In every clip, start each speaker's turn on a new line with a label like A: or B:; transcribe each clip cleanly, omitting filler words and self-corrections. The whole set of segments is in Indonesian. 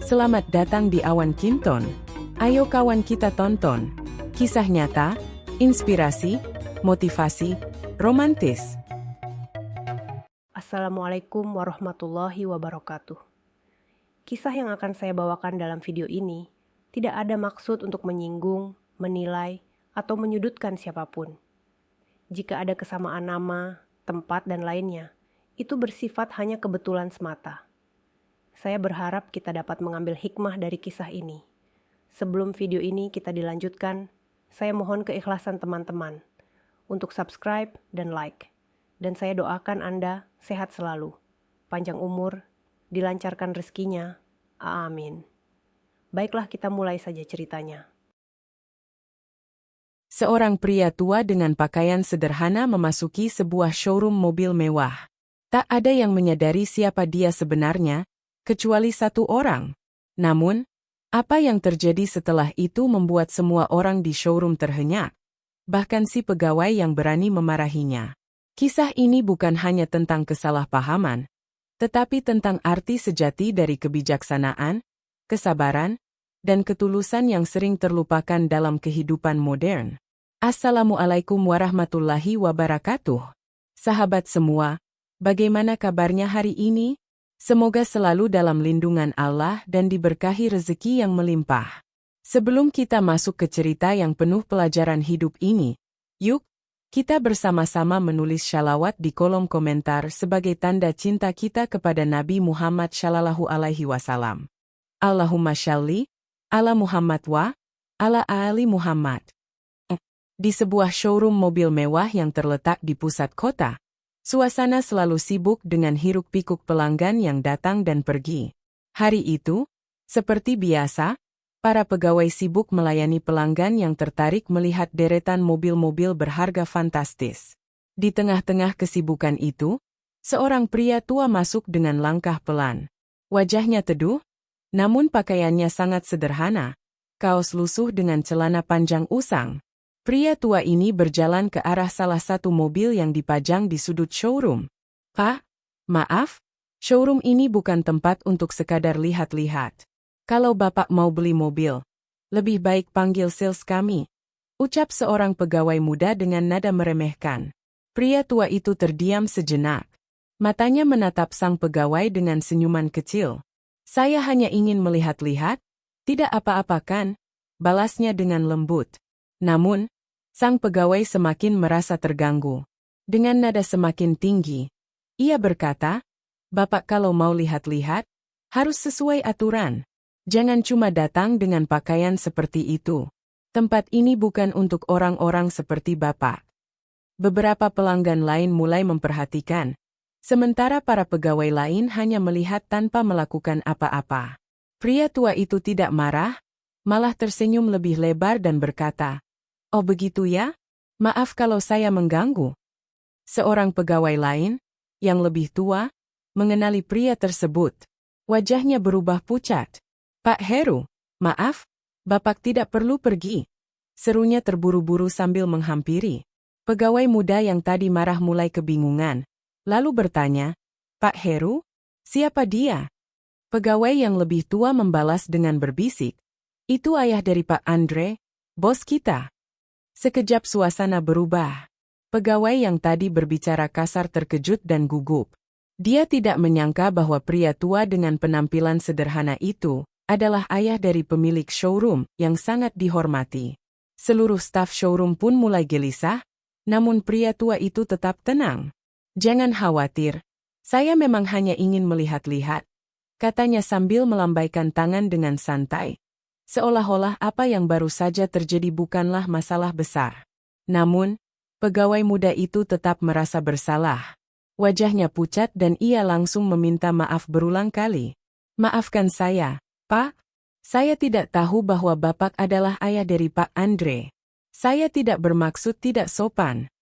A: Selamat datang di Awan Kinton. Ayo kawan kita tonton. Kisah nyata, inspirasi, motivasi, romantis.
B: Assalamualaikum warahmatullahi wabarakatuh. Kisah yang akan saya bawakan dalam video ini tidak ada maksud untuk menyinggung, menilai, atau menyudutkan siapapun. Jika ada kesamaan nama, tempat, dan lainnya, itu bersifat hanya kebetulan semata. Saya berharap kita dapat mengambil hikmah dari kisah ini. Sebelum video ini kita dilanjutkan, saya mohon keikhlasan teman-teman untuk subscribe dan like. Dan saya doakan Anda sehat selalu, panjang umur, dilancarkan rezekinya. Amin. Baiklah, kita mulai saja ceritanya.
A: Seorang pria tua dengan pakaian sederhana memasuki sebuah showroom mobil mewah. Tak ada yang menyadari siapa dia sebenarnya, kecuali satu orang. Namun, apa yang terjadi setelah itu membuat semua orang di showroom terhenyak. Bahkan si pegawai yang berani memarahinya. Kisah ini bukan hanya tentang kesalahpahaman, tetapi tentang arti sejati dari kebijaksanaan, kesabaran, dan ketulusan yang sering terlupakan dalam kehidupan modern. Assalamualaikum warahmatullahi wabarakatuh. Sahabat semua, bagaimana kabarnya hari ini? Semoga selalu dalam lindungan Allah dan diberkahi rezeki yang melimpah. Sebelum kita masuk ke cerita yang penuh pelajaran hidup ini, yuk, kita bersama-sama menulis shalawat di kolom komentar sebagai tanda cinta kita kepada Nabi Muhammad Shallallahu Alaihi Wasallam. Allahumma shalli ala Muhammad wa ala ali Muhammad. Di sebuah showroom mobil mewah yang terletak di pusat kota, suasana selalu sibuk dengan hiruk-pikuk pelanggan yang datang dan pergi. Hari itu, seperti biasa, para pegawai sibuk melayani pelanggan yang tertarik melihat deretan mobil-mobil berharga fantastis. Di tengah-tengah kesibukan itu, seorang pria tua masuk dengan langkah pelan. Wajahnya teduh, namun pakaiannya sangat sederhana, kaos lusuh dengan celana panjang usang. Pria tua ini berjalan ke arah salah satu mobil yang dipajang di sudut showroom. Pak, maaf, showroom ini bukan tempat untuk sekadar lihat-lihat. Kalau Bapak mau beli mobil, lebih baik panggil sales kami, ucap seorang pegawai muda dengan nada meremehkan. Pria tua itu terdiam sejenak. Matanya menatap sang pegawai dengan senyuman kecil. Saya hanya ingin melihat-lihat, tidak apa-apa kan? Balasnya dengan lembut. Namun, sang pegawai semakin merasa terganggu. Dengan nada semakin tinggi, ia berkata, Bapak kalau mau lihat-lihat, harus sesuai aturan. Jangan cuma datang dengan pakaian seperti itu. Tempat ini bukan untuk orang-orang seperti Bapak. Beberapa pelanggan lain mulai memperhatikan, sementara para pegawai lain hanya melihat tanpa melakukan apa-apa. Pria tua itu tidak marah, malah tersenyum lebih lebar dan berkata, Oh begitu ya? Maaf kalau saya mengganggu. Seorang pegawai lain, yang lebih tua, mengenali pria tersebut. Wajahnya berubah pucat. Pak Heru, maaf, Bapak tidak perlu pergi. Serunya terburu-buru sambil menghampiri. Pegawai muda yang tadi marah mulai kebingungan, lalu bertanya, Pak Heru, siapa dia? Pegawai yang lebih tua membalas dengan berbisik, itu ayah dari Pak Andre, bos kita. Sekejap suasana berubah. Pegawai yang tadi berbicara kasar terkejut dan gugup. Dia tidak menyangka bahwa pria tua dengan penampilan sederhana itu adalah ayah dari pemilik showroom yang sangat dihormati. Seluruh staf showroom pun mulai gelisah, namun pria tua itu tetap tenang. Jangan khawatir, saya memang hanya ingin melihat-lihat, katanya sambil melambaikan tangan dengan santai. Seolah-olah apa yang baru saja terjadi bukanlah masalah besar. Namun, pegawai muda itu tetap merasa bersalah. Wajahnya pucat dan ia langsung meminta maaf berulang kali. Maafkan saya, Pak. Saya tidak tahu bahwa Bapak adalah ayah dari Pak Andre. Saya tidak bermaksud tidak sopan.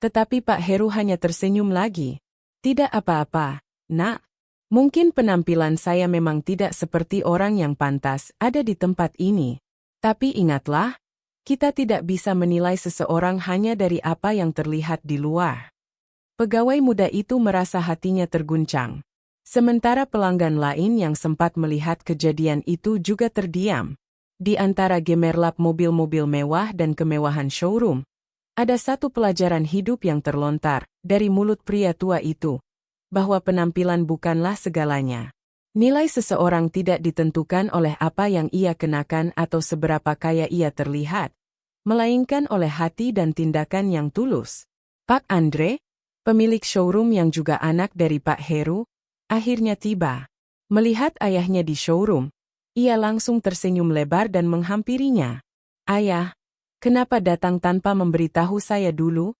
A: Tetapi Pak Heru hanya tersenyum lagi. Tidak apa-apa, Nak. Mungkin penampilan saya memang tidak seperti orang yang pantas ada di tempat ini. Tapi ingatlah, kita tidak bisa menilai seseorang hanya dari apa yang terlihat di luar. Pegawai muda itu merasa hatinya terguncang. Sementara pelanggan lain yang sempat melihat kejadian itu juga terdiam. Di antara gemerlap mobil-mobil mewah dan kemewahan showroom, ada satu pelajaran hidup yang terlontar dari mulut pria tua itu, bahwa penampilan bukanlah segalanya. Nilai seseorang tidak ditentukan oleh apa yang ia kenakan atau seberapa kaya ia terlihat, melainkan oleh hati dan tindakan yang tulus. Pak Andre, pemilik showroom yang juga anak dari Pak Heru, akhirnya tiba. Melihat ayahnya di showroom, ia langsung tersenyum lebar dan menghampirinya. "Ayah, kenapa datang tanpa memberitahu saya dulu?"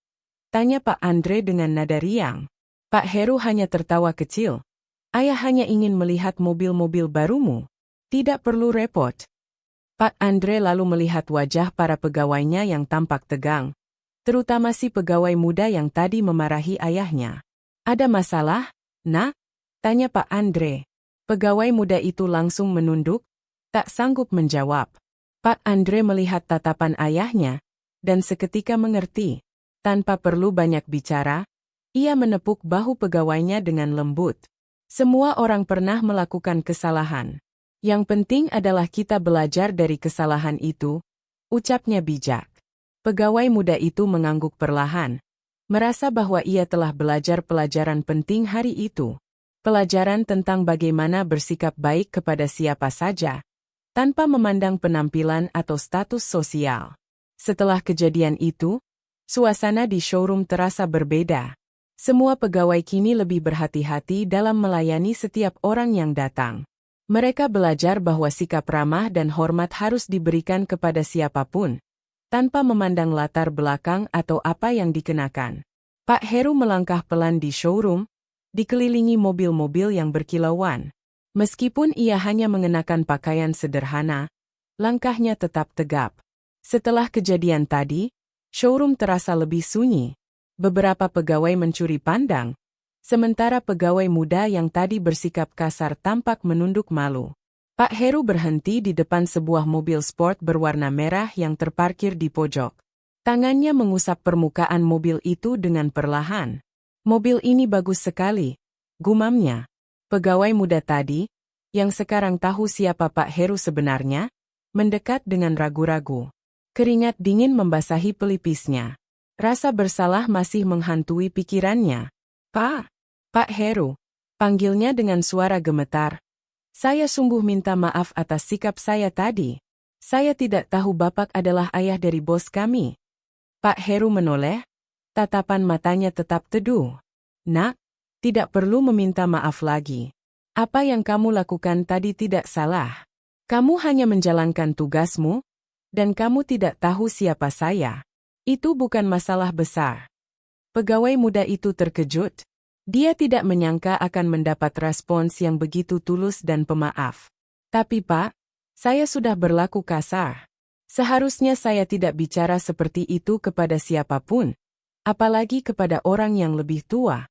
A: tanya Pak Andre dengan nada riang. Pak Heru hanya tertawa kecil. "Ayah hanya ingin melihat mobil-mobil barumu. Tidak perlu repot." Pak Andre lalu melihat wajah para pegawainya yang tampak tegang, terutama si pegawai muda yang tadi memarahi ayahnya. "Ada masalah, Nak?" tanya Pak Andre. Pegawai muda itu langsung menunduk, tak sanggup menjawab. Pak Andre melihat tatapan ayahnya, dan seketika mengerti. Tanpa perlu banyak bicara, ia menepuk bahu pegawainya dengan lembut. "Semua orang pernah melakukan kesalahan. Yang penting adalah kita belajar dari kesalahan itu," ucapnya bijak. Pegawai muda itu mengangguk perlahan, merasa bahwa ia telah belajar pelajaran penting hari itu. Pelajaran tentang bagaimana bersikap baik kepada siapa saja, tanpa memandang penampilan atau status sosial. Setelah kejadian itu, suasana di showroom terasa berbeda. Semua pegawai kini lebih berhati-hati dalam melayani setiap orang yang datang. Mereka belajar bahwa sikap ramah dan hormat harus diberikan kepada siapapun, tanpa memandang latar belakang atau apa yang dikenakan. Pak Heru melangkah pelan di showroom, dikelilingi mobil-mobil yang berkilauan. Meskipun ia hanya mengenakan pakaian sederhana, langkahnya tetap tegap. Setelah kejadian tadi, showroom terasa lebih sunyi. Beberapa pegawai mencuri pandang, sementara pegawai muda yang tadi bersikap kasar tampak menunduk malu. Pak Heru berhenti di depan sebuah mobil sport berwarna merah yang terparkir di pojok. Tangannya mengusap permukaan mobil itu dengan perlahan. "Mobil ini bagus sekali," gumamnya. Pegawai muda tadi, yang sekarang tahu siapa Pak Heru sebenarnya, mendekat dengan ragu-ragu. Keringat dingin membasahi pelipisnya. Rasa bersalah masih menghantui pikirannya. Pak Heru," panggilnya dengan suara gemetar. "Saya sungguh minta maaf atas sikap saya tadi. Saya tidak tahu Bapak adalah ayah dari bos kami." Pak Heru menoleh, tatapan matanya tetap teduh. "Nak, tidak perlu meminta maaf lagi. Apa yang kamu lakukan tadi tidak salah. Kamu hanya menjalankan tugasmu, dan kamu tidak tahu siapa saya. Itu bukan masalah besar." Pegawai muda itu terkejut. Dia tidak menyangka akan mendapat respons yang begitu tulus dan pemaaf. "Tapi Pak, saya sudah berlaku kasar. Seharusnya saya tidak bicara seperti itu kepada siapapun, apalagi kepada orang yang lebih tua."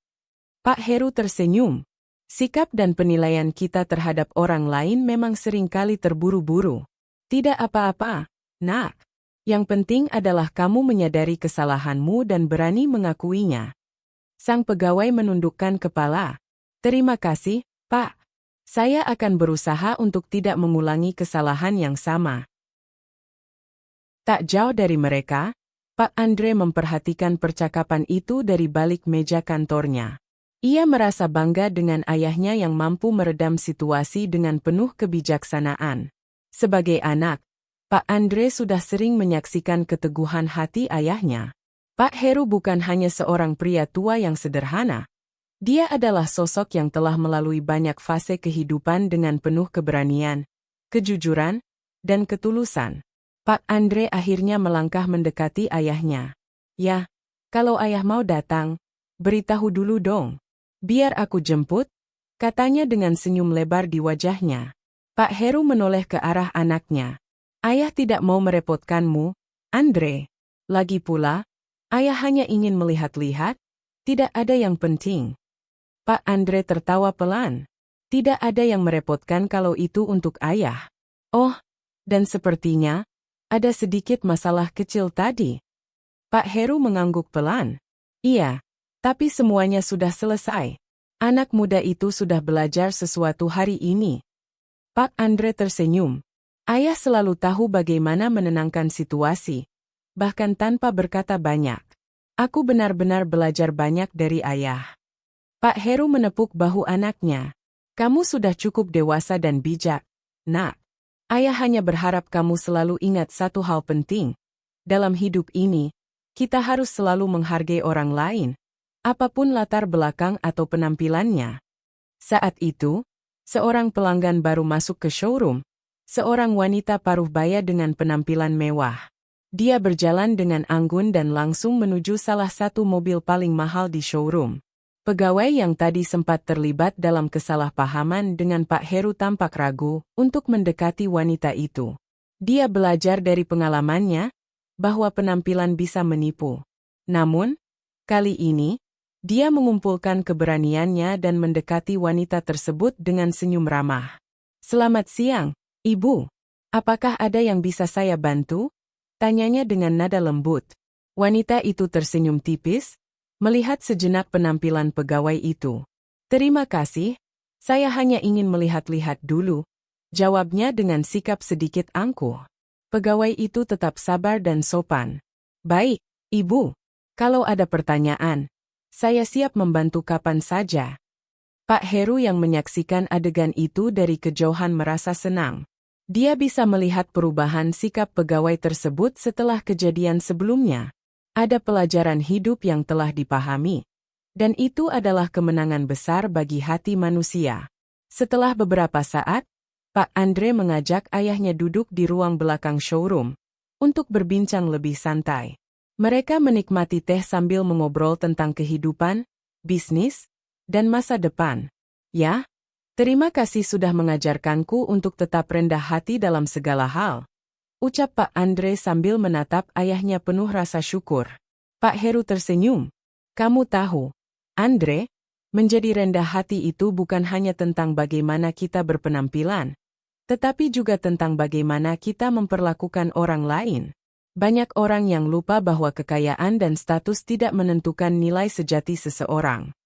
A: Pak Heru tersenyum. Sikap dan penilaian kita terhadap orang lain memang seringkali terburu-buru. "Tidak apa-apa, Nak. Yang penting adalah kamu menyadari kesalahanmu dan berani mengakuinya." Sang pegawai menundukkan kepala. "Terima kasih, Pak. Saya akan berusaha untuk tidak mengulangi kesalahan yang sama." Tak jauh dari mereka, Pak Andre memperhatikan percakapan itu dari balik meja kantornya. Ia merasa bangga dengan ayahnya yang mampu meredam situasi dengan penuh kebijaksanaan. Sebagai anak, Pak Andre sudah sering menyaksikan keteguhan hati ayahnya. Pak Heru bukan hanya seorang pria tua yang sederhana. Dia adalah sosok yang telah melalui banyak fase kehidupan dengan penuh keberanian, kejujuran, dan ketulusan. Pak Andre akhirnya melangkah mendekati ayahnya. "Ya, kalau ayah mau datang, beritahu dulu dong. Biar aku jemput," katanya dengan senyum lebar di wajahnya. Pak Heru menoleh ke arah anaknya. "Ayah tidak mau merepotkanmu, Andre. Lagi pula, ayah hanya ingin melihat-lihat, tidak ada yang penting." Pak Andre tertawa pelan. "Tidak ada yang merepotkan kalau itu untuk ayah. Oh, dan sepertinya, ada sedikit masalah kecil tadi." Pak Heru mengangguk pelan. "Iya, tapi semuanya sudah selesai. Anak muda itu sudah belajar sesuatu hari ini. Pak Andre tersenyum. Ayah selalu tahu bagaimana menenangkan situasi, bahkan tanpa berkata banyak. Aku benar-benar belajar banyak dari ayah. Pak Heru menepuk bahu anaknya. Kamu sudah cukup dewasa dan bijak, Nak. Ayah hanya berharap kamu selalu ingat satu hal penting. Dalam hidup ini, kita harus selalu menghargai orang lain, apapun latar belakang atau penampilannya. Saat itu, seorang pelanggan baru masuk ke showroom. Seorang wanita paruh baya dengan penampilan mewah. Dia berjalan dengan anggun dan langsung menuju salah satu mobil paling mahal di showroom. Pegawai yang tadi sempat terlibat dalam kesalahpahaman dengan Pak Heru tampak ragu untuk mendekati wanita itu. Dia belajar dari pengalamannya bahwa penampilan bisa menipu. Namun, kali ini, dia mengumpulkan keberaniannya dan mendekati wanita tersebut dengan senyum ramah. Selamat siang, Ibu. Apakah ada yang bisa saya bantu? Tanyanya dengan nada lembut. Wanita itu tersenyum tipis, melihat sejenak penampilan pegawai itu. Terima kasih, saya hanya ingin melihat-lihat dulu, jawabnya dengan sikap sedikit angkuh. Pegawai itu tetap sabar dan sopan. Baik, Ibu. Kalau ada pertanyaan, saya siap membantu kapan saja. Pak Heru yang menyaksikan adegan itu dari kejauhan merasa senang. Dia bisa melihat perubahan sikap pegawai tersebut setelah kejadian sebelumnya. Ada pelajaran hidup yang telah dipahami. Dan itu adalah kemenangan besar bagi hati manusia. Setelah beberapa saat, Pak Andre mengajak ayahnya duduk di ruang belakang showroom untuk berbincang lebih santai. Mereka menikmati teh sambil mengobrol tentang kehidupan, bisnis, dan masa depan. Ya, terima kasih sudah mengajarkanku untuk tetap rendah hati dalam segala hal, ucap Pak Andre sambil menatap ayahnya penuh rasa syukur. Pak Heru tersenyum. Kamu tahu, Andre, menjadi rendah hati itu bukan hanya tentang bagaimana kita berpenampilan, tetapi juga tentang bagaimana kita memperlakukan orang lain. Banyak orang yang lupa bahwa kekayaan dan status tidak menentukan nilai sejati seseorang.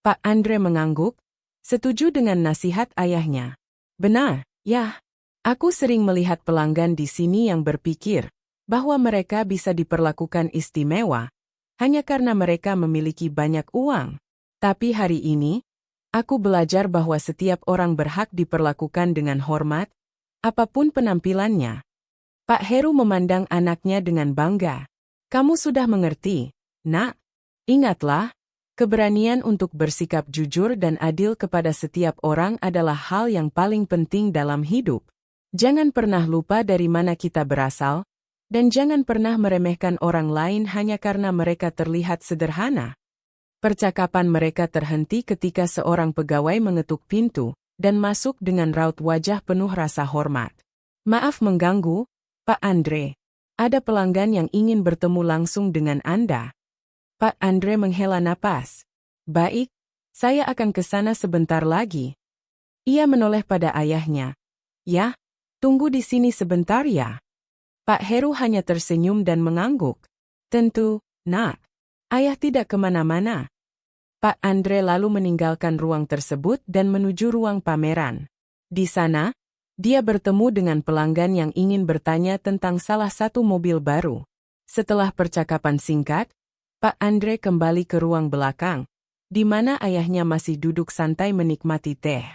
A: Pak Andre mengangguk, setuju dengan nasihat ayahnya. Benar, ya. Aku sering melihat pelanggan di sini yang berpikir bahwa mereka bisa diperlakukan istimewa hanya karena mereka memiliki banyak uang. Tapi hari ini, aku belajar bahwa setiap orang berhak diperlakukan dengan hormat, apapun penampilannya. Pak Heru memandang anaknya dengan bangga. Kamu sudah mengerti, Nak. Ingatlah, keberanian untuk bersikap jujur dan adil kepada setiap orang adalah hal yang paling penting dalam hidup. Jangan pernah lupa dari mana kita berasal, dan jangan pernah meremehkan orang lain hanya karena mereka terlihat sederhana. Percakapan mereka terhenti ketika seorang pegawai mengetuk pintu dan masuk dengan raut wajah penuh rasa hormat. Maaf mengganggu, Pak Andre. Ada pelanggan yang ingin bertemu langsung dengan Anda. Pak Andre menghela napas. Baik, saya akan ke sana sebentar lagi. Ia menoleh pada ayahnya. Ya? Tunggu di sini sebentar ya. Pak Heru hanya tersenyum dan mengangguk. Tentu, Nak. Ayah tidak kemana-mana. Pak Andre lalu meninggalkan ruang tersebut dan menuju ruang pameran. Di sana, dia bertemu dengan pelanggan yang ingin bertanya tentang salah satu mobil baru. Setelah percakapan singkat, Pak Andre kembali ke ruang belakang, di mana ayahnya masih duduk santai menikmati teh.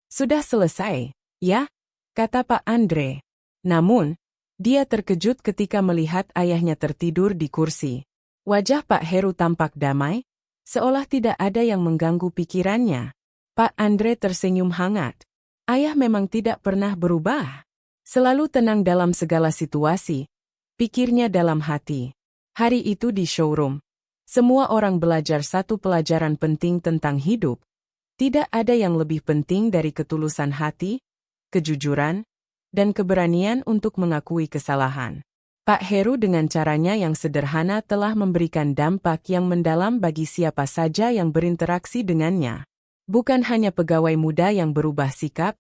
A: Sudah selesai, ya? Kata Pak Andre. Namun, dia terkejut ketika melihat ayahnya tertidur di kursi. Wajah Pak Heru tampak damai, seolah tidak ada yang mengganggu pikirannya. Pak Andre tersenyum hangat. Ayah memang tidak pernah berubah. Selalu tenang dalam segala situasi, pikirnya dalam hati. Hari itu di showroom, semua orang belajar satu pelajaran penting tentang hidup. Tidak ada yang lebih penting dari ketulusan hati, kejujuran, dan keberanian untuk mengakui kesalahan. Pak Heru dengan caranya yang sederhana telah memberikan dampak yang mendalam bagi siapa saja yang berinteraksi dengannya. Bukan hanya pegawai muda yang berubah sikap,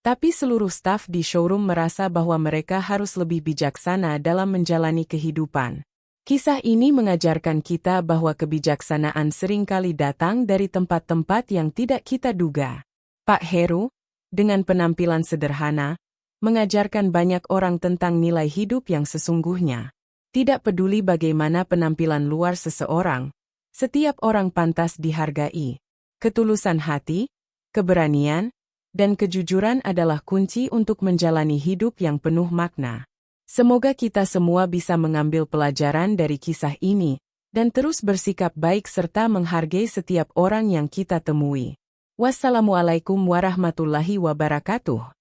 A: tapi seluruh staf di showroom merasa bahwa mereka harus lebih bijaksana dalam menjalani kehidupan. Kisah ini mengajarkan kita bahwa kebijaksanaan seringkali datang dari tempat-tempat yang tidak kita duga. Pak Heru, dengan penampilan sederhana, mengajarkan banyak orang tentang nilai hidup yang sesungguhnya. Tidak peduli bagaimana penampilan luar seseorang, setiap orang pantas dihargai. Ketulusan hati, keberanian, dan kejujuran adalah kunci untuk menjalani hidup yang penuh makna. Semoga kita semua bisa mengambil pelajaran dari kisah ini, dan terus bersikap baik serta menghargai setiap orang yang kita temui. Wassalamualaikum warahmatullahi wabarakatuh.